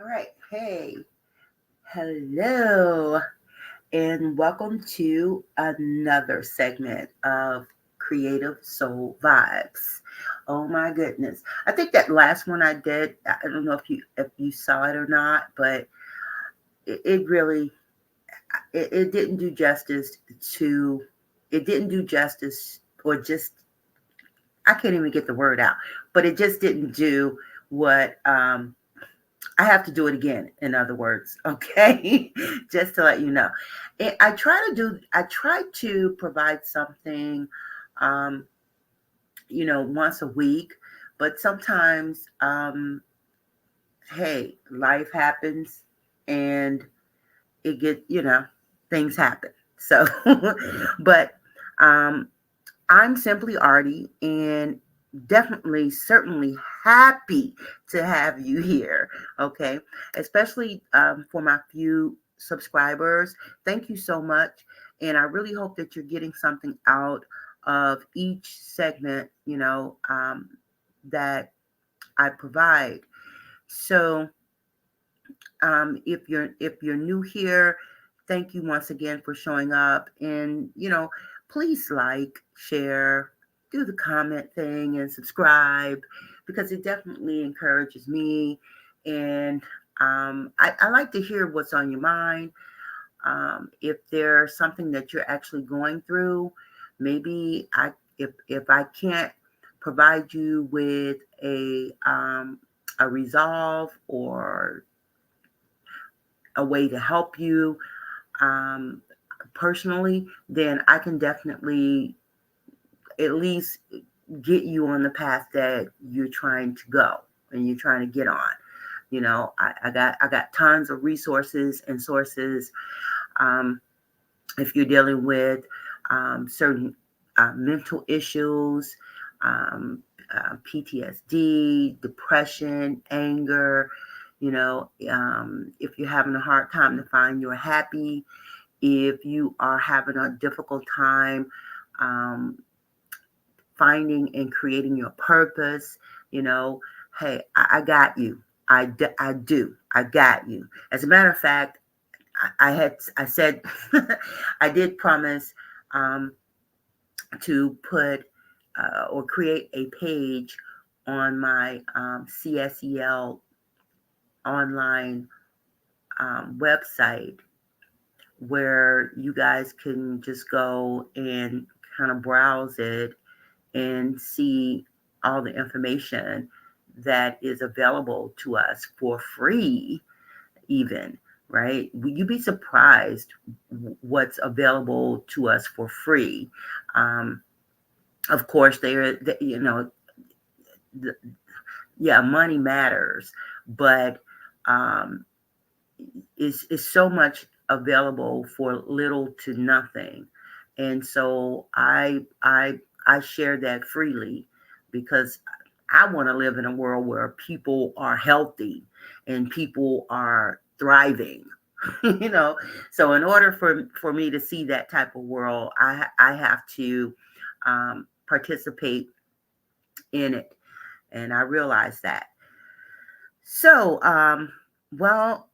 All right. Hey, hello, and welcome to another segment of Creative Soul Vibes. Oh my goodness. I think that last one I did, I don't know if you saw it or not, but it really it didn't do justice to it didn't do justice or just I can't even get the word out, but it just didn't do what I have to do it again, in other words, okay? Just to let you know. And I try to provide something, um, once a week, but sometimes, hey, life happens and things happen. So, but um, I'm simply Artie and definitely, certainly happy to have you here. Okay. Especially for my few subscribers. Thank you so much. And I really hope that you're getting something out of each segment, that I provide. So, if you're new here, thank you once again for showing up. And please like, share, do the comment thing, and subscribe because it definitely encourages me. And I like to hear what's on your mind. If there's something that you're actually going through, maybe if I can't provide you with a resolve or a way to help you um, personally, then I can definitely at least get you on the path that you're trying to go and you're trying to get on. I got tons of resources and sources. Um, if you're dealing with certain mental issues, PTSD, depression, anger, if you're having a hard time to find your happy, if you are having a difficult time um, finding and creating your purpose, you know, hey, I got you. I do. I got you. As a matter of fact, I said, I did promise um, to put or create a page on my CSEL online website where you guys can just go and kind of browse it and see all the information that is available to us for free, even, right? You'd be surprised what's available to us for free. Um, of course, the, yeah, money matters, but um, is so much available for little to nothing. And so I share that freely because I want to live in a world where people are healthy and people are thriving. you know so in order for me to see that type of world, I have to participate in it, and I realize that. So well,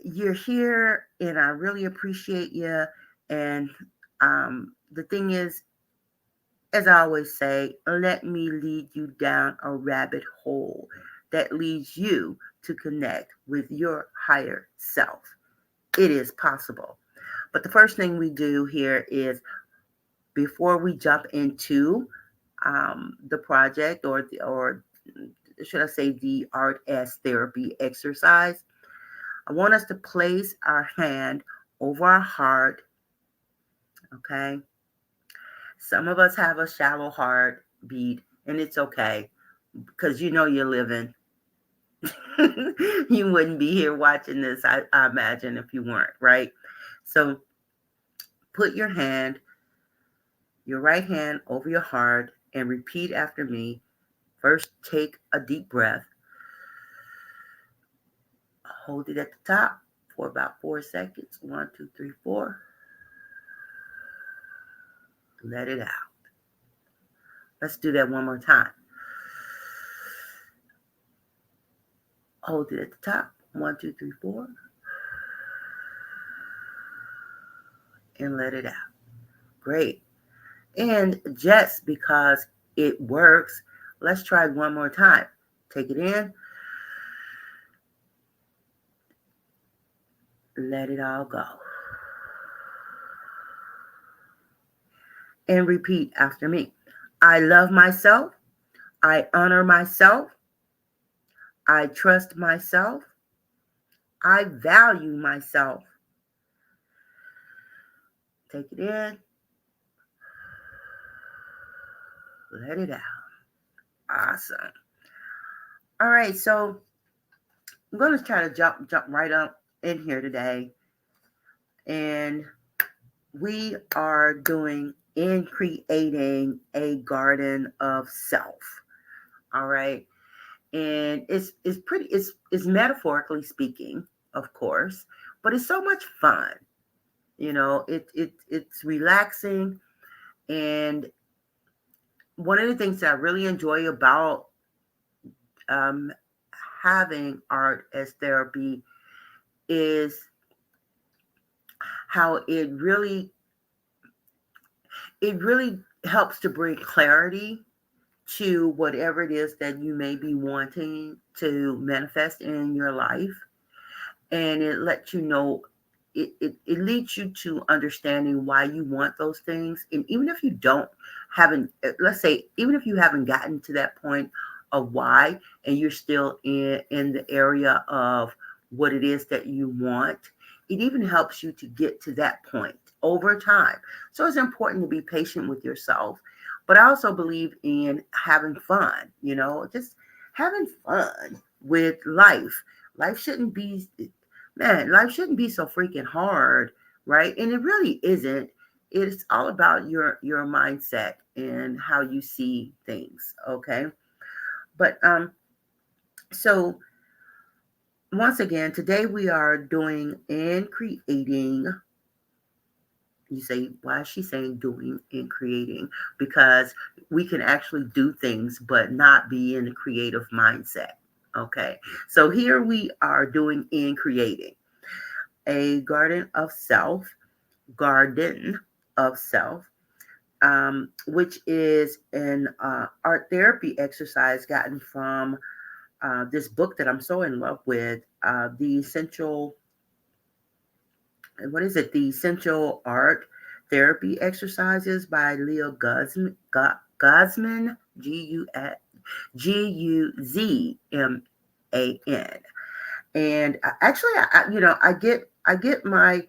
you're here and I really appreciate you. And the thing is, as I always say, let me lead you down a rabbit hole that leads you to connect with your higher self. It is possible. But the first thing we do here is, before we jump into the project, or should I say the art as therapy exercise, I want us to place our hand over our heart. Okay. Some of us have a shallow heartbeat, and it's okay because you're living. You wouldn't be here watching this, I imagine, if you weren't, right? So put your right hand over your heart, and repeat after me. First, take a deep breath, hold it at the top for about 4 seconds. 1, 2, 3, 4. Let it out. Let's do that one more time. Hold it at the top. 1, 2, 3, 4. And let it out. Great. And just because it works, let's try one more time. Take it in. Let it all go. And repeat after me. I love myself. I honor myself. I trust myself. I value myself. Take it in. Let it out. Awesome. All right, so I'm going to try to jump right up in here today. And we are doing in creating a garden of self. All right. And it's metaphorically speaking, of course, but it's so much fun. It's relaxing. And one of the things that I really enjoy about um, having art as therapy is how it really helps to bring clarity to whatever it is that you may be wanting to manifest in your life. And it lets you know, it leads you to understanding why you want those things. And even if you let's say, even if you haven't gotten to that point of why, and you're still in the area of what it is that you want, it even helps you to get to that point over time. So it's important to be patient with yourself. But I also believe in having fun, just having fun with life. Life shouldn't be life shouldn't be so freaking hard, right? And it really isn't. It's all about your mindset and how you see things, okay? But so once again, today we are doing and creating. You say, why is she saying doing and creating? Because we can actually do things, but not be in the creative mindset. Okay. So here we are doing and creating a garden of self, which is an art therapy exercise gotten from this book that I'm so in love with, what is it? The Essential Art Therapy Exercises by Leah Guzman, Guzman. And actually, I get my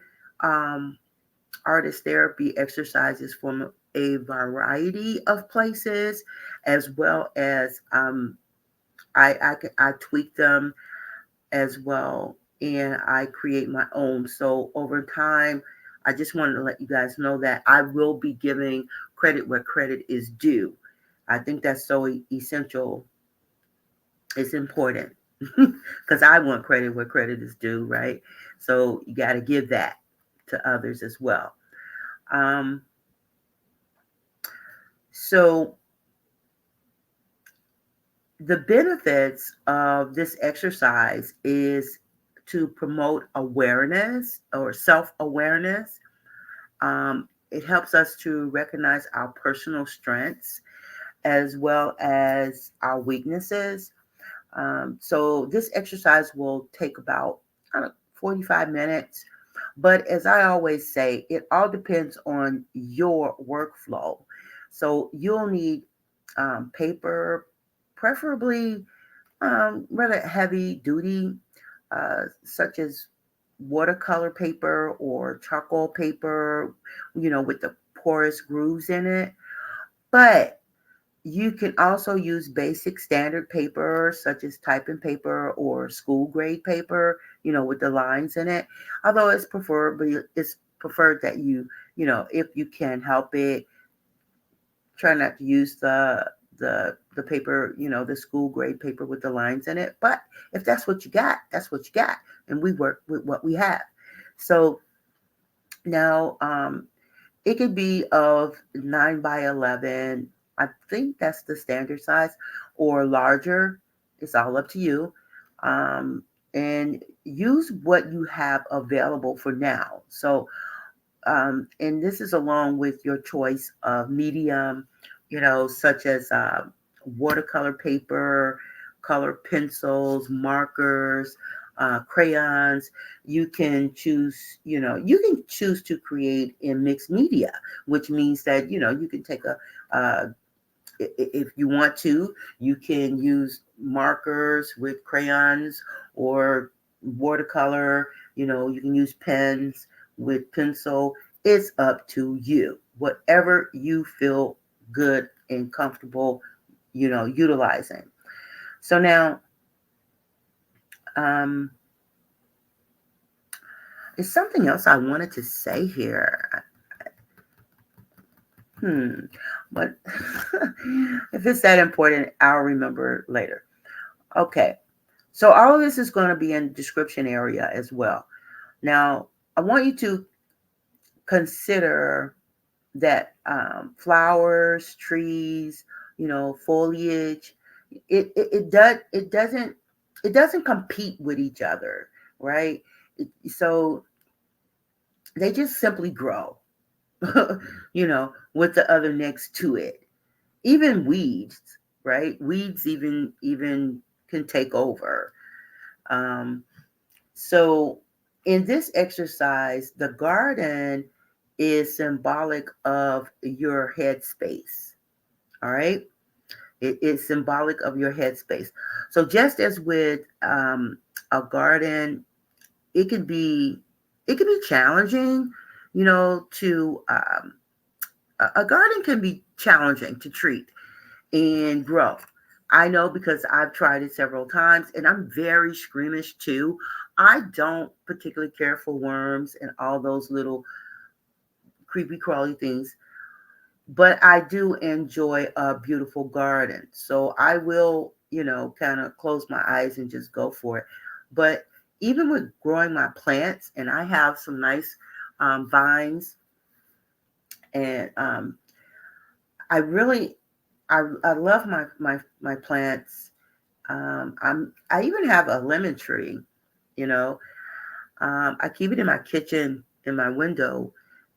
artist therapy exercises from a variety of places, as well as I tweak them as well, and I create my own. So over time, I just wanted to let you guys know that I will be giving credit where credit is due. I think that's so essential. It's important because I want credit where credit is due, right? So you got to give that to others as well. So the benefits of this exercise is to promote awareness or self-awareness. It helps us to recognize our personal strengths as well as our weaknesses. So this exercise will take about 45 minutes. But as I always say, it all depends on your workflow. So you'll need paper, preferably rather heavy duty, such as watercolor paper or charcoal paper, with the porous grooves in it. But you can also use basic standard paper, such as typing paper or school grade paper, with the lines in it. Although it's preferred that if you can help it, try not to use the paper, the school grade paper with the lines in it. But if that's what you got, that's what you got. And we work with what we have. So now it could be of 9 by 11. I think that's the standard size, or larger. It's all up to you. and use what you have available for now. So, and this is along with your choice of medium, such as watercolor paper, color pencils, markers, crayons. You can choose to create in mixed media, which means that you can take uh, if you want to, you can use markers with crayons or watercolor. You can use pens with pencil. It's up to you. Whatever you feel good and comfortable, utilizing. So now, um, there's something else I wanted to say here. Hmm. But if it's that important, I'll remember later. Okay. So all of this is going to be in the description area as well. Now, I want you to consider that flowers, trees, foliage, it doesn't compete with each other, right? So they just simply grow, with the other next to it. Even weeds, right? Weeds even can take over. Um, So, in this exercise, the garden is symbolic of your headspace. All right. It is symbolic of your headspace. So, just as with a garden, it could be challenging, to a garden can be challenging to treat and grow. I know because I've tried it several times and I'm very squeamish too. I don't particularly care for worms and all those little creepy crawly things, but I do enjoy a beautiful garden. So I will, kind of close my eyes and just go for it. But even with growing my plants, and I have some nice vines, and I really, I love my plants. I even have a lemon tree, you know. I keep it in my kitchen in my window.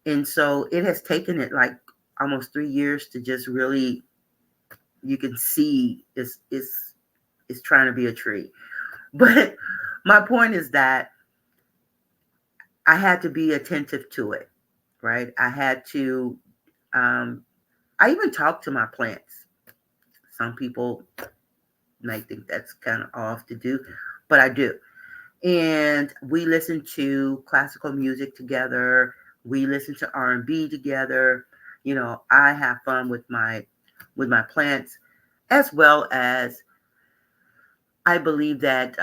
And so it has taken it like almost 3 years to just really, you can see it's trying to be a tree. But my point is that I had to be attentive to it, right? I had to, um, I even talk to my plants. Some people might think that's kind of off to do, but I do. And we listen to classical music together. We listen to R&B together. I have fun with my plants, as well as I believe that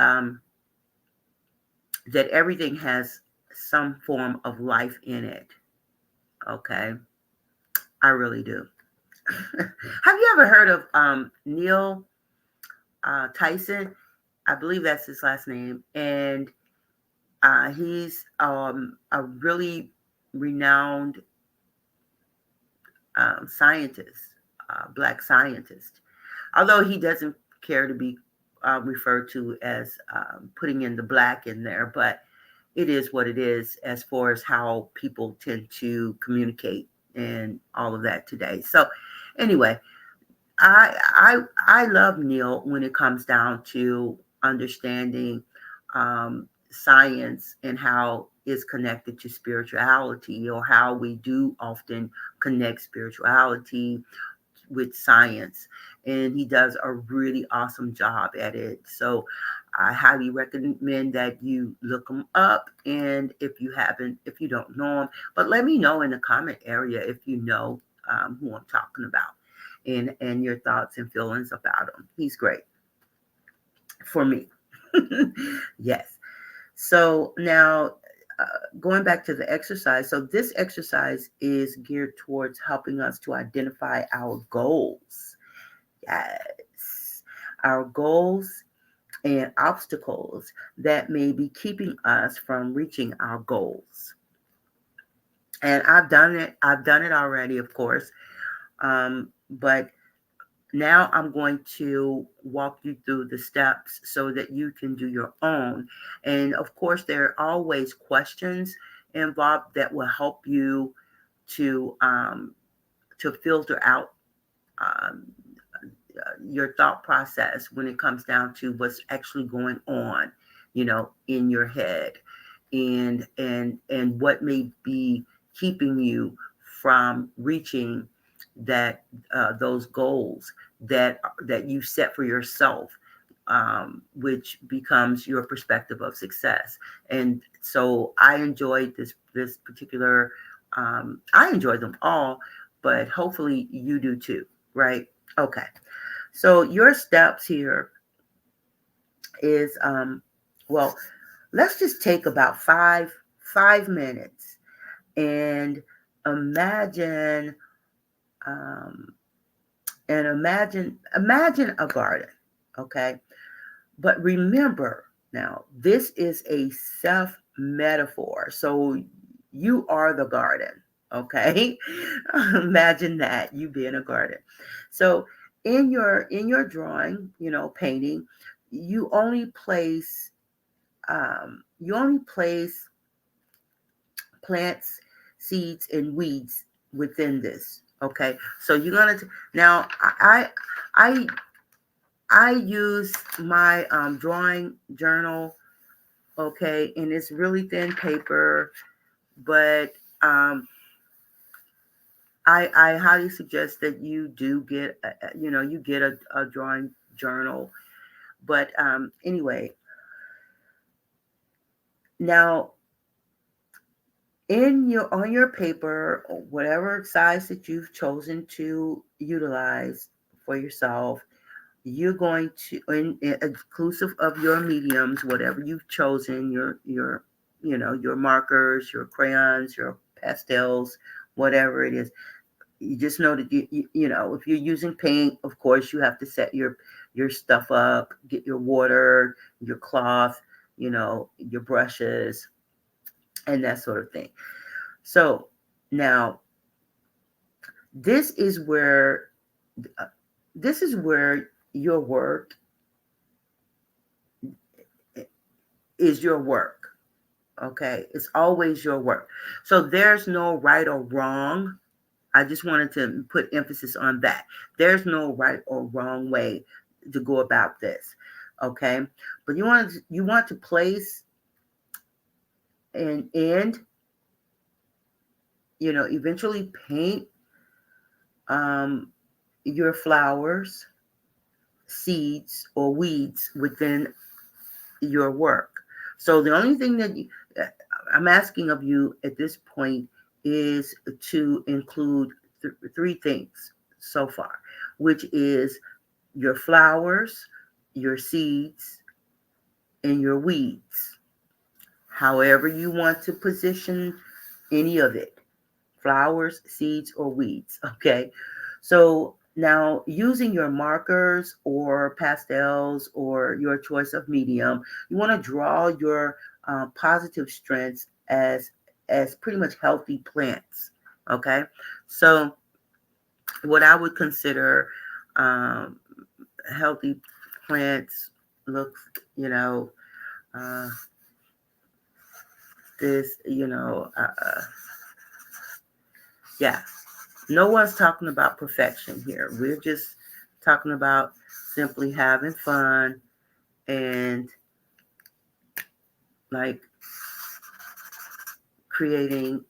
everything has some form of life in it. Okay, I really do. Have you ever heard of Neil Tyson? I believe that's his last name, and he's a really renowned scientist, black scientist. Although he doesn't care to be referred to as putting in the black in there, but it is what it is as far as how people tend to communicate and all of that today. So, anyway, I love Neil when it comes down to understanding science and how it's connected to spirituality, or how we do often connect spirituality with science, and he does a really awesome job at it. So I highly recommend that you look him up, and if you don't know him, but let me know in the comment area if you know who I'm talking about, and your thoughts and feelings about him. He's great for me. Yes. So now, going back to the exercise, so this exercise is geared towards helping us to identify our goals. Yes, our goals and obstacles that may be keeping us from reaching our goals. And I've done it. I've done it already, of course. But now I'm going to walk you through the steps so that you can do your own. And of course, there are always questions involved that will help you to filter out um, your thought process when it comes down to what's actually going on, in your head, and what may be keeping you from reaching that those goals that you set for yourself, which becomes your perspective of success. And so I enjoyed this particular. I enjoyed them all, but hopefully you do too, right? Okay. So your steps here is well, let's just take about five minutes and imagine um, imagine a garden, okay? But remember now, this is a self metaphor. So you are the garden, okay? Imagine that you being a garden. So in your drawing, painting, you only place plants, seeds, and weeds within this. Okay, so you're gonna now I I use my drawing journal, okay, and it's really thin paper, but I highly suggest that you do get you get a drawing journal. But anyway, now on your paper, whatever size that you've chosen to utilize for yourself, you're going to, inclusive of your mediums, whatever you've chosen, your markers, your crayons, your pastels, whatever it is. You just know that if you're using paint, of course you have to set your stuff up, get your water, your cloth, your brushes, and that sort of thing. So now this is where uh, this is where your work is your work. Okay, it's always your work. So there's no right or wrong. I just wanted to put emphasis on that. There's no right or wrong way to go about this. Okay, but you want to place and eventually paint um, your flowers, seeds, or weeds within your work. So the only thing that I'm asking of you at this point is to include three things so far, which is your flowers, your seeds, and your weeds. However you want to position any of it, flowers, seeds, or weeds. Okay. So now using your markers or pastels or your choice of medium, you want to draw your positive strengths as pretty much healthy plants. Okay. So what I would consider um, healthy plants looks, uh, this, yeah. No one's talking about perfection here. We're just talking about simply having fun and like creating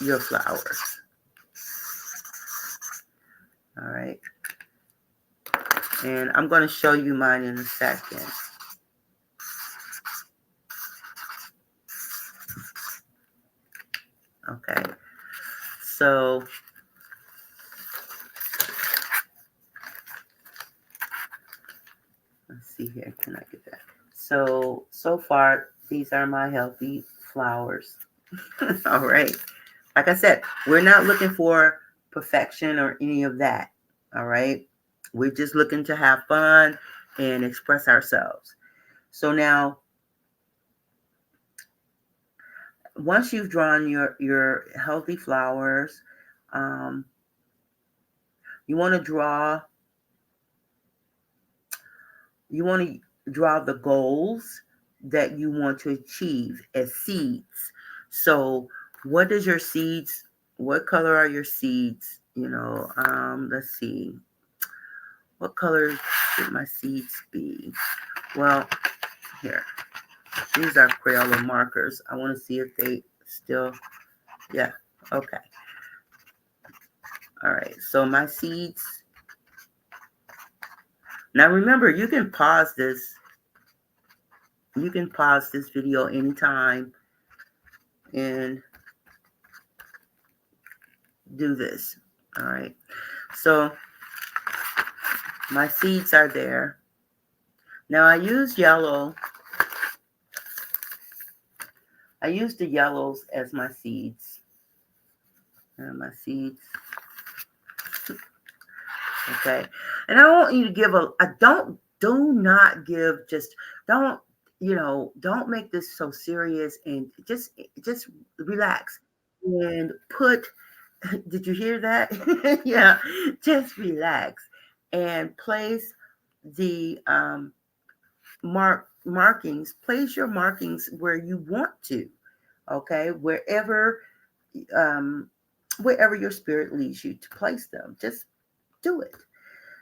your flowers. All right. And I'm going to show you mine in a second. Okay. So let's see here. Can I get that? So far, these are my healthy flowers. All right. Like I said, we're not looking for perfection or any of that. All right. We're just looking to have fun and express ourselves. So now, once you've drawn your healthy flowers, um, You want to draw the goals that you want to achieve as seeds. So what color are your seeds? Let's see. What color should my seeds be? Well, here. These are Crayola markers. I want to see if they still, yeah, okay. All right, so my seeds. Now remember, you can pause this. You can pause this video anytime and do this. All right, so my seeds are there. Now I use yellow. I use the yellows as my seeds. And my seeds. Okay. And I want you to give do not give just, don't make this so serious, and just relax and put, did you hear that? Yeah, just relax and place the place your markings where you want to, okay, um, wherever your spirit leads you to place them, just do it.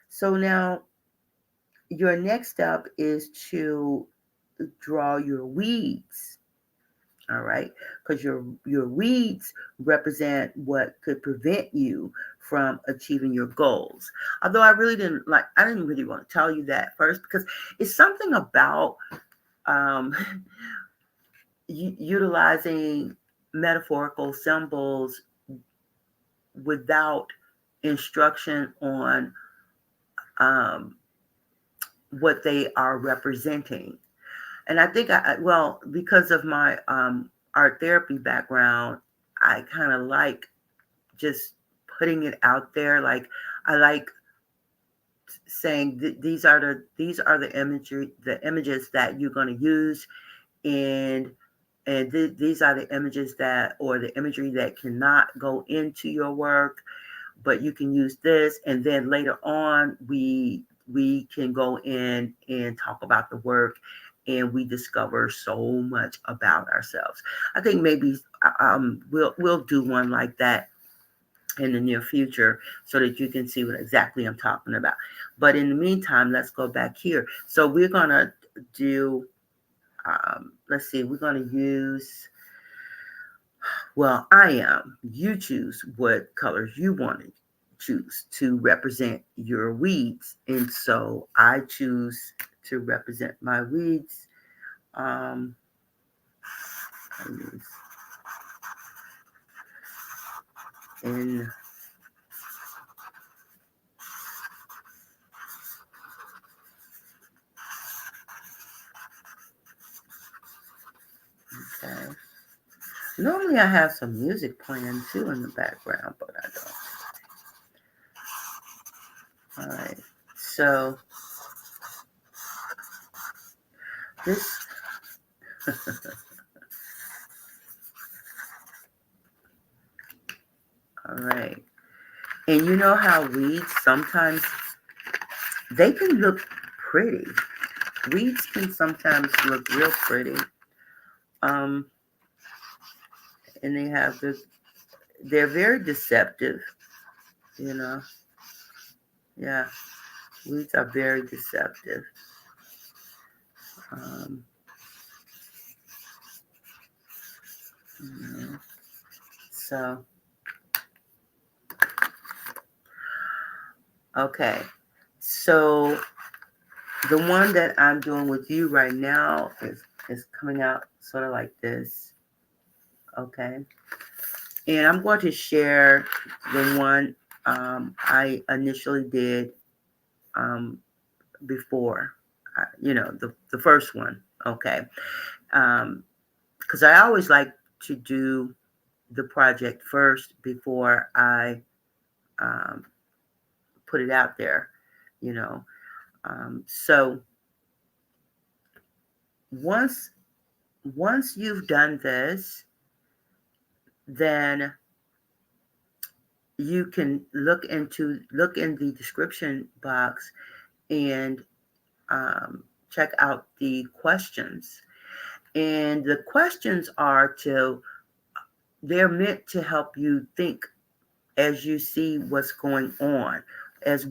So now your next step is to draw your weeds. All right, because your weeds represent what could prevent you from achieving your goals. Although I didn't really want to tell you that first, because it's something about um, utilizing metaphorical symbols without instruction on um, what they are representing. And I think because of my art therapy background, I kind of like just putting it out there. Like, I like saying these are the images that you're going to use, and these are the images or the imagery that cannot go into your work, but you can use this, and then later on we can go in and talk about the work, and we discover so much about ourselves. I think maybe we'll do one like that in the near future, so that you can see what exactly I'm talking about. But in the meantime, let's go back here. So we're gonna do let's see, we're gonna use, well, you choose what colors you want to choose to represent your weeds. And so I choose to represent my weeds. Um, in okay. Normally I have some music playing too in the background, but I don't. All right. So this all right. And you know how weeds sometimes they can look pretty. Weeds can sometimes look real pretty. Um, and they're very deceptive, you know. Yeah, weeds are very deceptive. Um, so, okay. So the one that I'm doing with you right now is coming out sort of like this. Okay. And I'm going to share the one I initially did before, the first one. Okay. Because I always like to do the project first before I um, put it out there, you know. So once you've done this, then you can look in the description box and check out the questions. And the questions they're meant to help you think as you see what's going on, as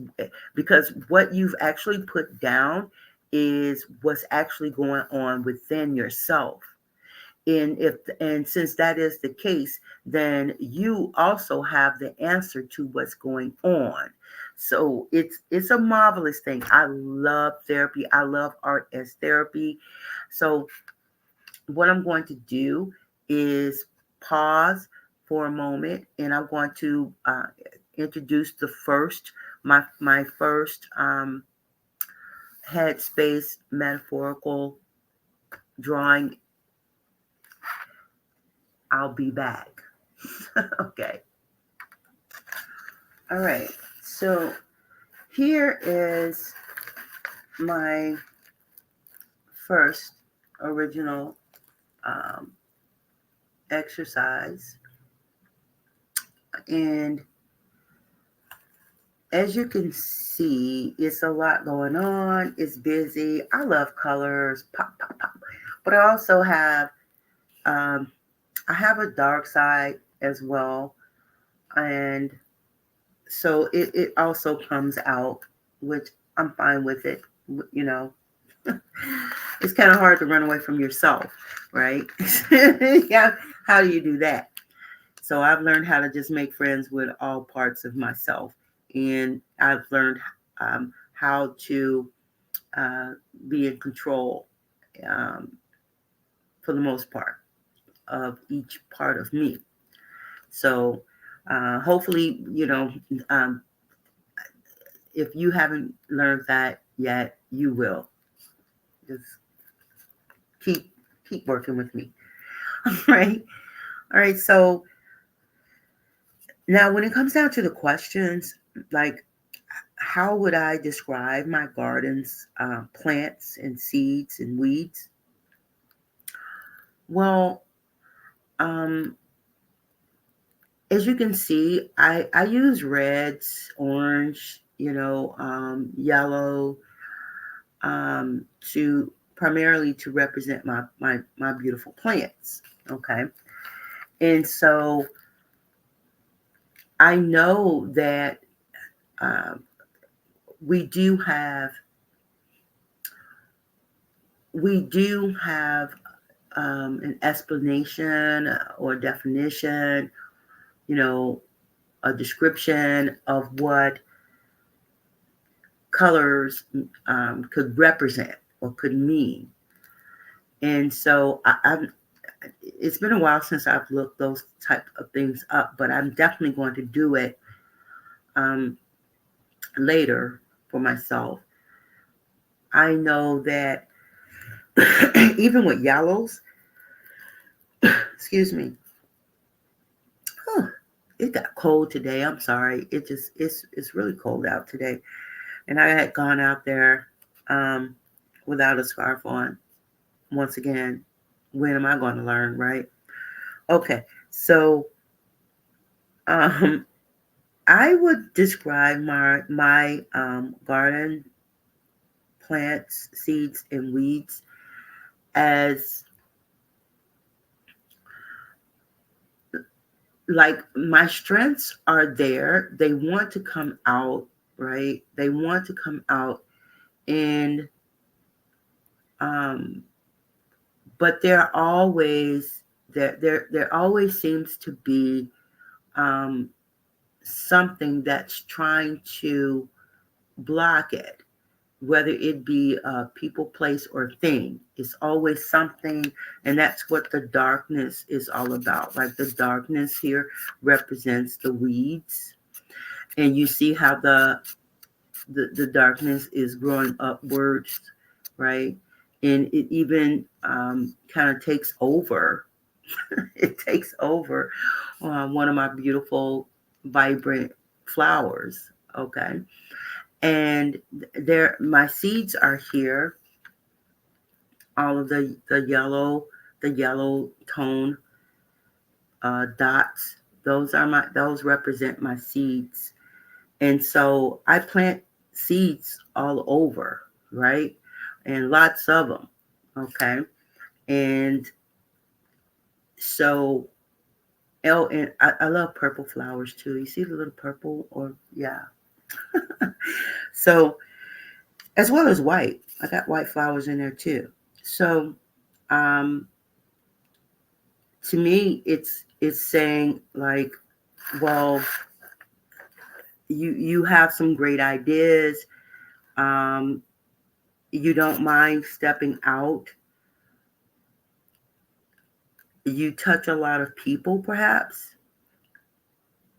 because what you've actually put down is what's actually going on within yourself. And since that is the case, then you also have the answer to what's going on. So it's a marvelous thing. I love therapy. I love art as therapy. So what I'm going to do is pause for a moment, and I'm going to introduce my first headspace metaphorical drawing. I'll be back. Okay. All right. So here is my first original exercise. And as you can see, it's a lot going on. It's busy. I love colors, pop, pop, pop. But I also have, I have a dark side as well. And so it also comes out, which I'm fine with it. You know, it's kind of hard to run away from yourself, right? Yeah. How do you do that? So I've learned how to just make friends with all parts of myself. And I've learned how to be in control for the most part of each part of me. So hopefully, if you haven't learned that yet, you will. Just keep working with me. All right. All right. So now when it comes down to the questions, like how would I describe my garden's plants and seeds and weeds? Well, as you can see, I use reds, orange, yellow, to primarily to represent my beautiful plants. Okay. And so I know that um, we do have an explanation or definition, a description of what colors could represent or could mean. And so it's been a while since I've looked those type of things up, but I'm definitely going to do it later for myself. I know that even with yellows, excuse me, it got cold today. I'm sorry. It's really cold out today. And I had gone out there without a scarf on. Once again, when am I going to learn, right? Okay, so I would describe my garden plants, seeds, and weeds as like my strengths are there. They want to come out, right? They want to come out, and but there always there always seems to be something that's trying to block it, whether it be a people, place, or thing. It's always something, and that's what the darkness is all about. Like the darkness here represents the weeds, and you see how the darkness is growing upwards, right? And it even kind of takes over. It takes over one of my beautiful, vibrant flowers. Okay. And there, my seeds are here. All of the yellow tone dots. those represent my seeds. And so I plant seeds all over, right? And lots of them. Okay. And so, and I love purple flowers too. You see the little purple, or yeah. So, as well as white, I got white flowers in there too. So, um, to me, it's saying like, well, you have some great ideas. Um, you don't mind stepping out. You touch a lot of people, perhaps,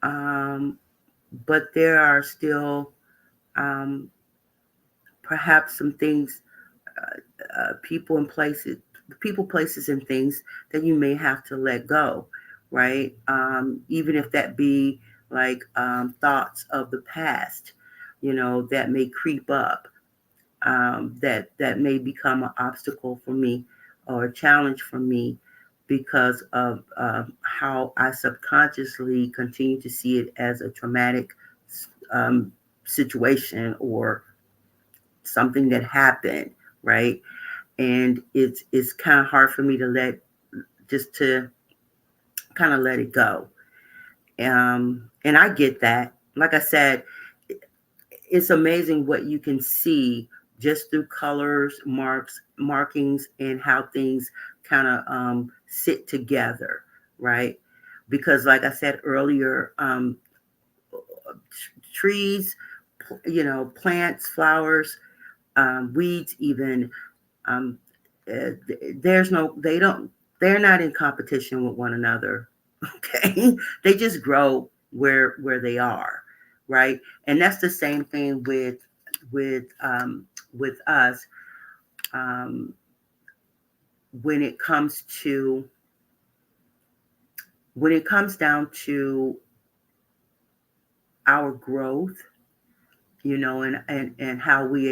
um, but there are still um, perhaps some things, people, places, and things that you may have to let go, right? Even if that be like thoughts of the past, that may creep up, that may become an obstacle for me or a challenge for me because of how I subconsciously continue to see it as a traumatic um, situation or something that happened, right? And it's kind of hard for me to kind of let it go. And I get that. Like I said, it's amazing what you can see just through colors, markings, and how things kind of sit together, right? Because, like I said earlier, trees, plants, flowers, weeds, even, um, there's no, they don't, they're not in competition with one another. Okay, they just grow where they are, right? And that's the same thing with us, um, when it comes to when it comes down to our growth, and how we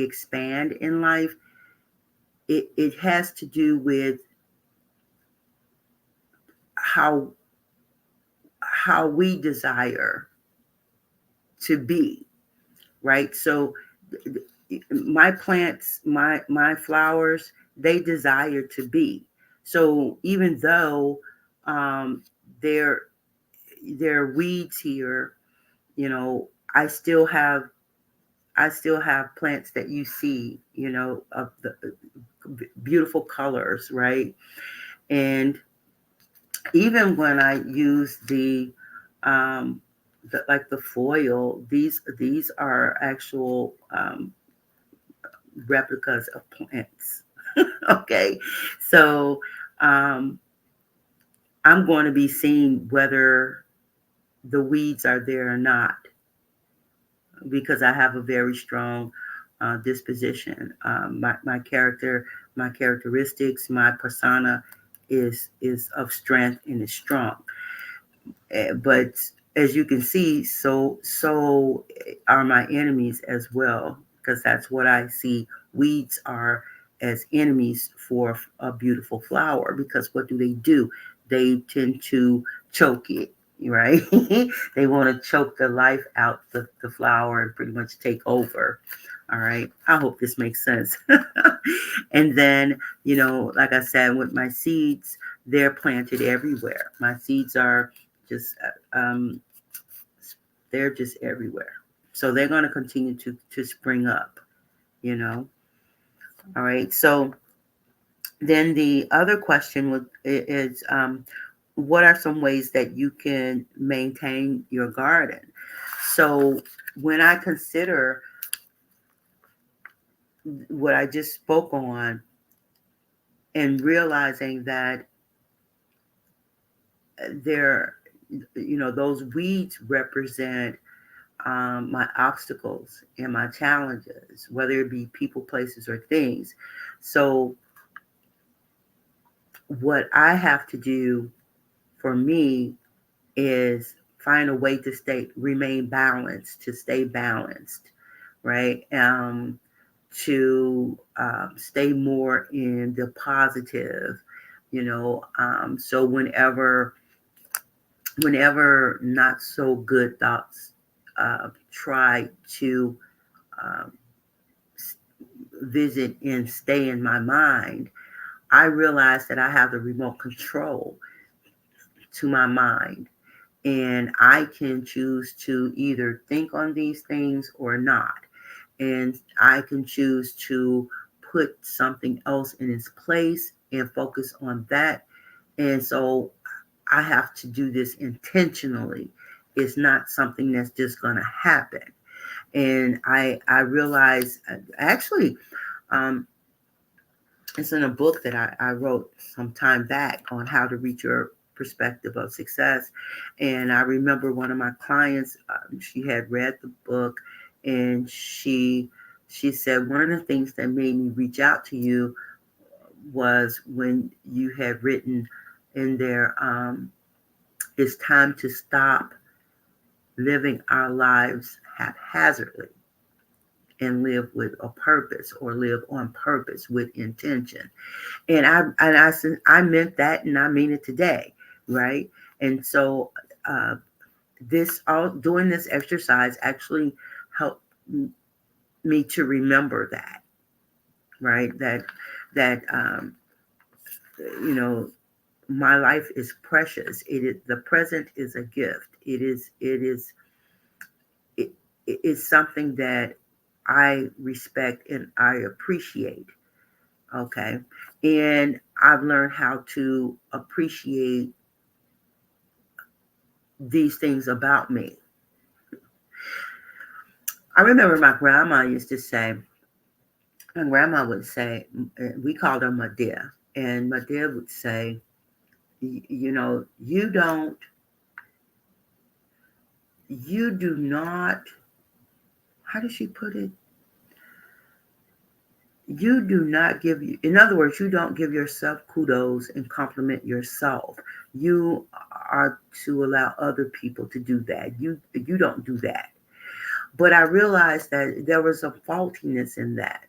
expand in life. It has to do with how we desire to be, right? So my plants, my flowers, they desire to be. So even though um, there there are weeds here, I still have plants that you see, of the beautiful colors, right? And even when I use um, like the foil, these are actual replicas of plants. Okay, so um, I'm going to be seeing whether the weeds are there or not, because I have a very strong disposition. My characteristics, my persona is of strength and is strong. But as you can see, so are my enemies as well, because that's what I see. Weeds are as enemies for a beautiful flower, because what do? They tend to choke it, right? They want to choke the life out the flower and pretty much take over. All right. I hope this makes sense. And then, like I said, with my seeds, they're planted everywhere. My seeds are just they're just everywhere. So they're going to continue to spring up, you know. All right. So then the other question is, what are some ways that you can maintain your garden? So when I consider what I just spoke on, and realizing that there, those weeds represent my obstacles and my challenges, whether it be people, places, or things. So, what I have to do for me is find a way to remain balanced, to stay balanced, right? To stay more in the positive, so whenever whenever not so good thoughts try to uh, visit and stay in my mind, I realize that I have the remote control to my mind, and I can choose to either think on these things or not. And I can choose to put something else in its place and focus on that. And so I have to do this intentionally. It's not something that's just going to happen. And I realize, actually, um, it's in a book that I wrote some time back on how to reach your perspective of success. And I remember one of my clients, she had read the book, and she said one of the things that made me reach out to you was when you had written in there, it's time to stop living our lives haphazardly and live with a purpose, or live on purpose with intention. And I said I meant that, and I mean it today, right? And so uh, this all doing this exercise actually helped me to remember that, right? That you know, my life is precious. It is, the present is a gift. It it is something that I respect and I appreciate. Okay. And I've learned how to appreciate these things about me. I remember my grandma used to say, my grandma would say, we called her my dear, and my dear would say, you know, you do not, how does she put it? You do not give you, in other words, you don't give yourself kudos and compliment yourself. You are to allow other people to do that. You don't do that. But I realized that there was a faultiness in that,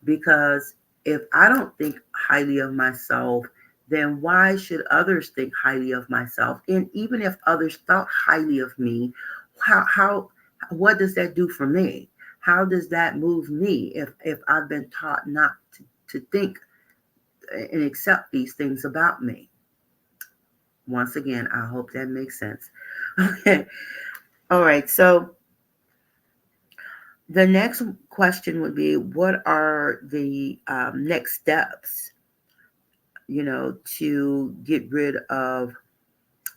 because if I don't think highly of myself, then why should others think highly of myself? And even if others thought highly of me, how what does that do for me? How does that move me if I've been taught not to think and accept these things about me? Once again, I hope that makes sense. Okay. All right. So the next question would be, what are the next steps, to get rid of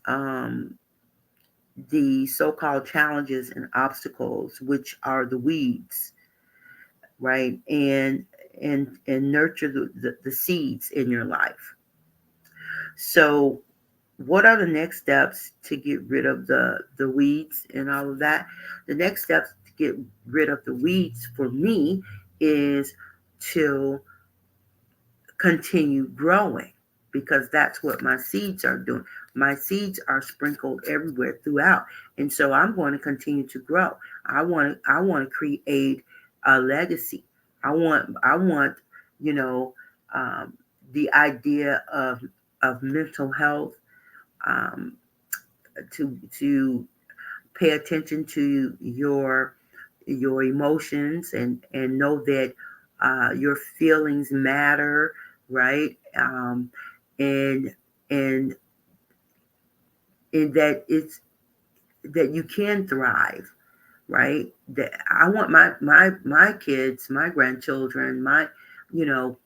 um, the so-called challenges and obstacles, which are the weeds, right? And nurture the seeds in your life. So what are the next steps to get rid of the weeds and all of that? The next steps to get rid of the weeds for me is to continue growing, because that's what my seeds are doing. My seeds are sprinkled everywhere throughout. And so I'm going to continue to grow. I want to create a legacy. I want, you know, um, the idea of mental health, um, to pay attention to your emotions, and know that your feelings matter, right? And and and that it's that you can thrive, right? That I want my kids, my grandchildren, my you know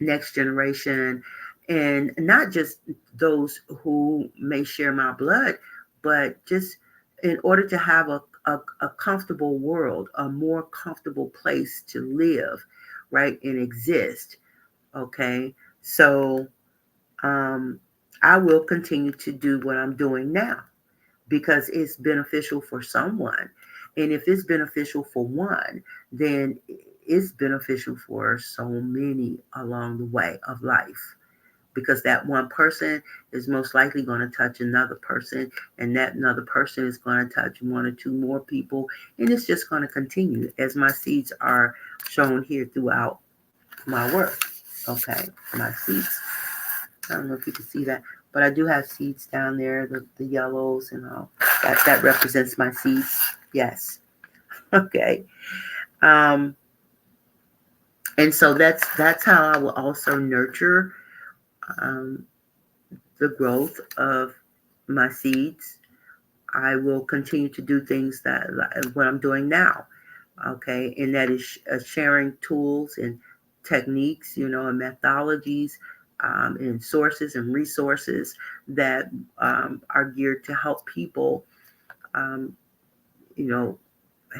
next generation, and not just those who may share my blood, but just in order to have a comfortable world, a more comfortable place to live, right, and exist. Okay. So um, I will continue to do what I'm doing now, because it's beneficial for someone. And if it's beneficial for one, then it's beneficial for so many along the way of life. Because that one person is most likely going to touch another person, and that another person is going to touch one or two more people. And it's just going to continue as my seeds are shown here throughout my work. Okay, my seeds. I don't know if you can see that. But I do have seeds down there, the yellows and all. That represents my seeds. Yes. Okay. Um, and so that's how I will also nurture um, the growth of my seeds. I will continue to do things that like what I'm doing now. Okay, and that is sharing tools and techniques, and methodologies, and sources and resources that are geared to help people, um, you know,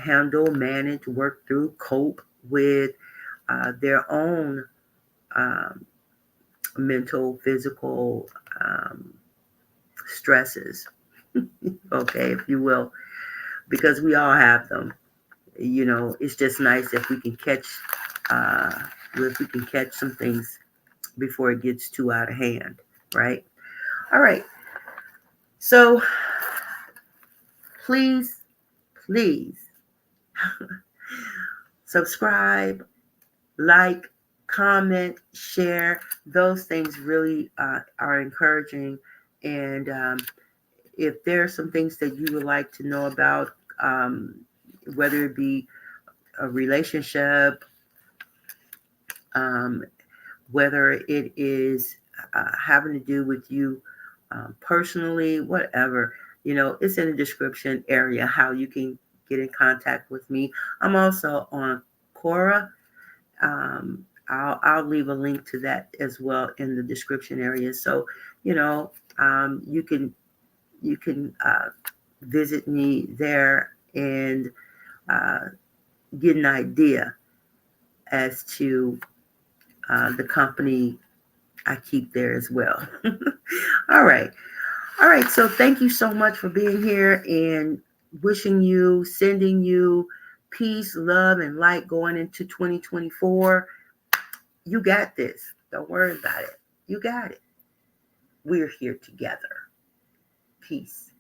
handle, manage, work through, cope with their own um, mental, physical stresses, okay, if you will, because we all have them. It's just nice uh, if we can catch some things before it gets too out of hand, right? All right. So please, please subscribe, like, comment, share. Those things really are encouraging. And if there are some things that you would like to know about, whether it be a relationship, um, whether it is having to do with you personally, whatever, it's in the description area how you can get in contact with me. I'm also on Quora. I'll leave a link to that as well in the description area. So, you can visit me there and uh, get an idea as to the company I keep there as well. All right. All right. So thank you so much for being here and sending you peace, love, and light going into 2024. You got this. Don't worry about it. You got it. We're here together. Peace.